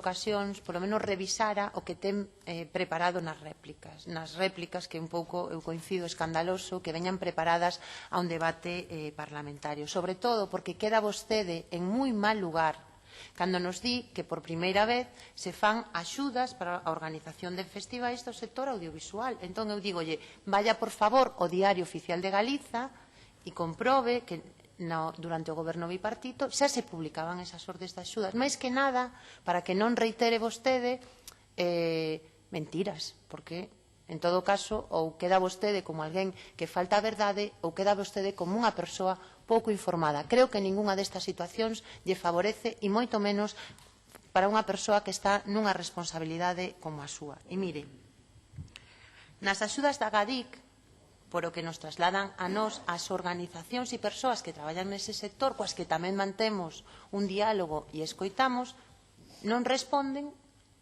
ocasións, polo menos revisara o que ten preparado nas réplicas que un pouco eu coincido escandaloso que veñan preparadas a un debate parlamentario, sobre todo porque queda vostede en moi mal lugar cando nos di que por primeira vez se fan axudas para a organización de festivais do sector audiovisual. Entón eu digolle, vaya por favor ao Diario Oficial de Galiza e comprobe que durante o goberno bipartito xa se publicaban esas sortes de axudas, máis que nada para que non reitere vostede mentiras, porque en todo caso ou queda vostede como alguén que falta a verdade ou queda vostede como unha persoa pouco informada. Creo que ningunha destas situacións lle favorece e moito menos para unha persoa que está nunha responsabilidade como a súa. E mire, nas axudas da GADIC, por o que nos trasladan a nós as organizacións e persoas que traballan nese sector, coas que tamén mantemos un diálogo e escoitamos, non responden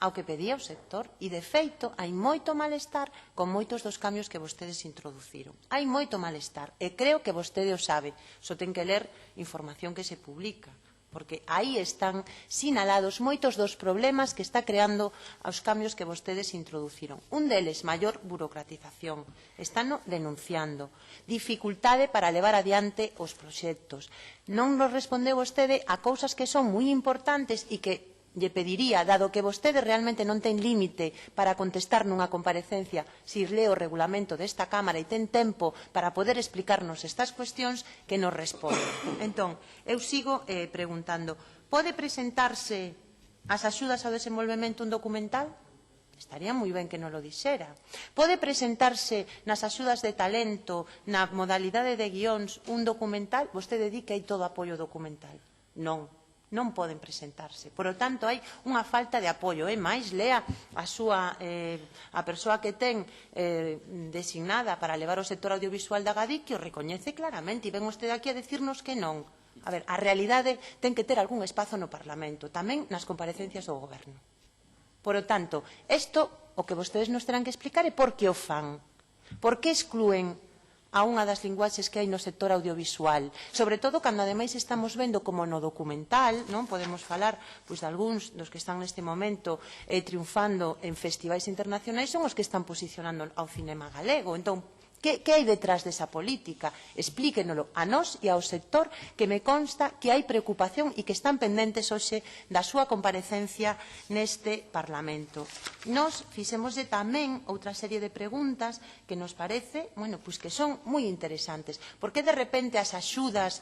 ao que pedía o sector. E, de feito, hai moito malestar con moitos dos cambios que vostedes introduciron. Hai moito malestar, e creo que vostede o sabe. Só ten que ler información que se publica, porque aí están sinalados moitos dos problemas que está creando os cambios que vostedes introduciron. Un deles, maior burocratización. Están denunciando. Dificultade para levar adiante os proxectos. Non nos respondeu vostede a cousas que son moi importantes e que lle pediría, dado que vostede realmente non ten límite para contestar nunha comparecencia, se lee o regulamento desta Cámara e ten tempo para poder explicarnos estas cuestións, que nos responde. Entón, eu sigo preguntando, pode presentarse as axudas ao desenvolvemento un documental? Estaría moi ben que non lo dixera. Pode presentarse nas axudas de talento, na modalidade de guións, un documental? Vostede di que hai todo apoio documental. Non. Non poden presentarse. Por lo tanto, hai unha falta de apoio. É máis, lea a persoa que ten designada para levar o sector audiovisual da GADIC que o recoñece claramente. E ven vostede aquí a decirnos que non. A ver, a realidade ten que ter algún espazo no Parlamento, tamén nas comparecencias do Goberno. Por lo tanto, isto, o que vostedes nos terán que explicar é por que o fan. Por que exclúen a unha das linguaxes que hai no sector audiovisual, sobre todo cando ademais estamos vendo como no documental, non podemos falar de algúns dos que están neste momento triunfando en festivais internacionais, son os que están posicionando ao cinema galego. Entón, que hai detrás desa política? Explíquenolo a nós e ao sector, que me consta que hai preocupación e que están pendentes hoxe da súa comparecencia neste Parlamento. Nos fixémoslle tamén outra serie de preguntas que nos parece, que son moi interesantes. Por que de repente as axudas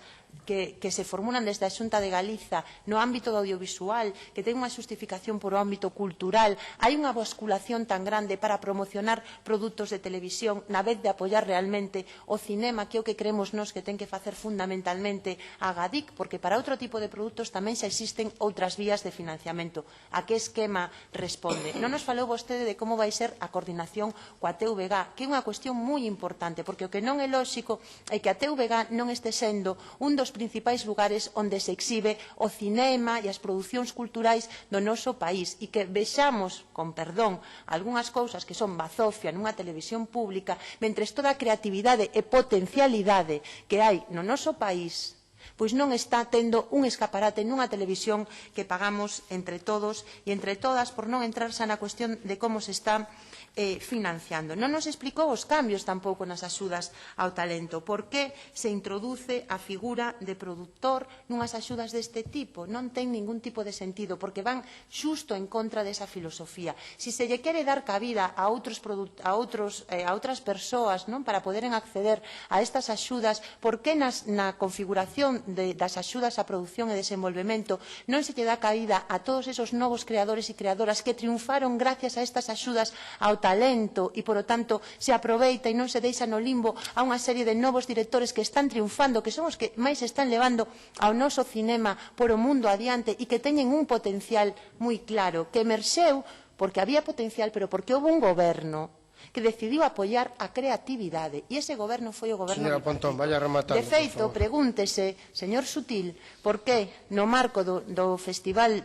que se formulan desde a Xunta de Galiza no ámbito do audiovisual, que ten unha xustificación por o ámbito cultural, hai unha basculación tan grande para promocionar produtos de televisión na vez de apoiar realmente o cinema, que é o que creemos nós que ten que facer fundamentalmente a GADIC, porque para outro tipo de produtos tamén xa existen outras vías de financiamento. A que esquema responde? Non nos falou vostede de como vai ser a coordinación coa TVG, que é unha cuestión moi importante, porque o que non é lóxico é que a TVG non este sendo un dos principais lugares onde se exhibe o cinema e as producións culturais do noso país, e que vexamos, con perdón, algunhas cousas que son bazofia nunha televisión pública, mentres toda a creatividade e potencialidade que hai no noso país pois non está tendo un escaparate nunha televisión que pagamos entre todos e entre todas, por non entrar xa na cuestión de como se está financiando. Non nos explicou os cambios tampouco nas axudas ao talento. Por que se introduce a figura de produtor nunhas axudas deste tipo? Non ten ningún tipo de sentido, porque van xusto en contra desa filosofía. Se se lle quere dar cabida a outras persoas para poderen acceder a estas axudas, por que na configuración das axudas a produción e desenvolvemento non se lle dá cabida a todos esos novos creadores e creadoras que triunfaron gracias a estas axudas ao talento e, polo tanto, se aproveita e non se deixa no limbo a unha serie de novos directores que están triunfando, que son os que máis están levando ao noso cinema por o mundo adiante e que teñen un potencial moi claro, que emerxeu porque había potencial, pero porque houve un goberno que decidiu apoiar a creatividade, e ese goberno foi o goberno Señora Pontón, vaya rematando. De feito, pregúntese, señor Sutil, por que no marco do Festival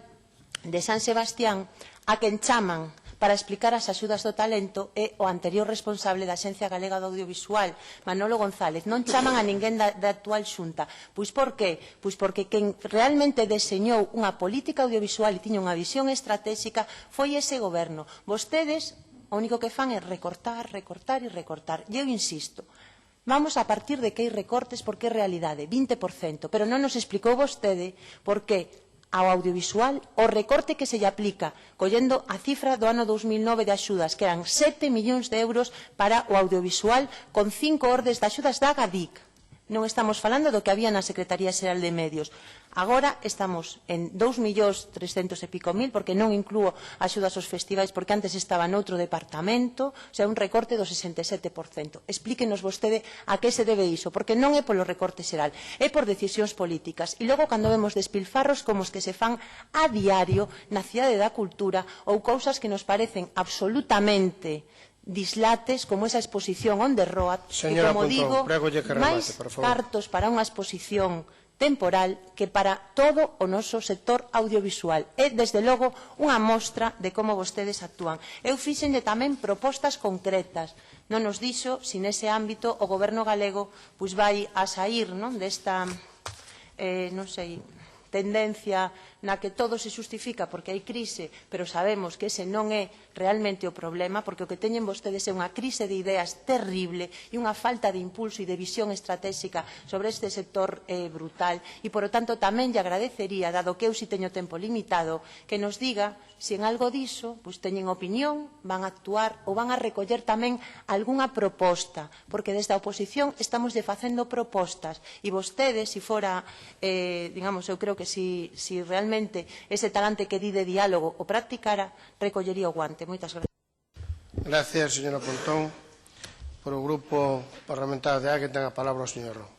de San Sebastián a quen chaman para explicar as axudas do talento é o anterior responsable da Axencia Galega do Audiovisual, Manolo González. Non chaman a ninguén da actual xunta. Pois por qué? Pois porque quen realmente deseñou unha política audiovisual e tiña unha visión estratégica foi ese goberno. Vostedes o único que fan é recortar, recortar e recortar. E eu insisto, vamos a partir de que hai recortes porque é realidade, 20%, pero non nos explicou vostede por que ao audiovisual o recorte que se lle aplica, collendo a cifra do ano 2009 de axudas, que eran 7 millóns de euros para o audiovisual con 5 ordes de axudas da GADIC. Non estamos falando do que había na Secretaría Xeral de Medios. Agora estamos en 2.300.000 e pico, porque non inclúo axudas aos festivais, porque antes estaba noutro departamento, o sea, un recorte do 67%. Explíquenos vostede a que se debe iso, porque non é polo recorte xeral, é por decisións políticas. E logo, cando vemos despilfarros como os que se fan a diario na Cidade da Cultura ou cousas que nos parecen absolutamente dislates como esa exposición on the road, que, como digo, máis cartos para unha exposición temporal que para todo o noso sector audiovisual. É, desde logo, unha mostra de como vostedes actúan. Eu fixenlle tamén propostas concretas. Non nos dixo se nese ámbito o goberno galego vai a saír desta, non sei, tendencia na que todo se xustifica porque hai crise, pero sabemos que ese non é realmente o problema, porque o que teñen vostedes é unha crise de ideas terrible e unha falta de impulso e de visión estratégica sobre este sector brutal. E, por lo tanto, tamén lle agradecería, dado que eu si teño tempo limitado, que nos diga se en algo diso teñen opinión, van a actuar ou van a recoller tamén algunha proposta, porque desde a oposición estamos facendo propostas e vostedes, se fora, digamos, eu creo que si realmente ese talante que di de diálogo o practicara, recollería o guante. Moitas gracias. Gracias, señora Pontón. Por o Grupo Parlamentario de AGE ten a palabra o señor Ro.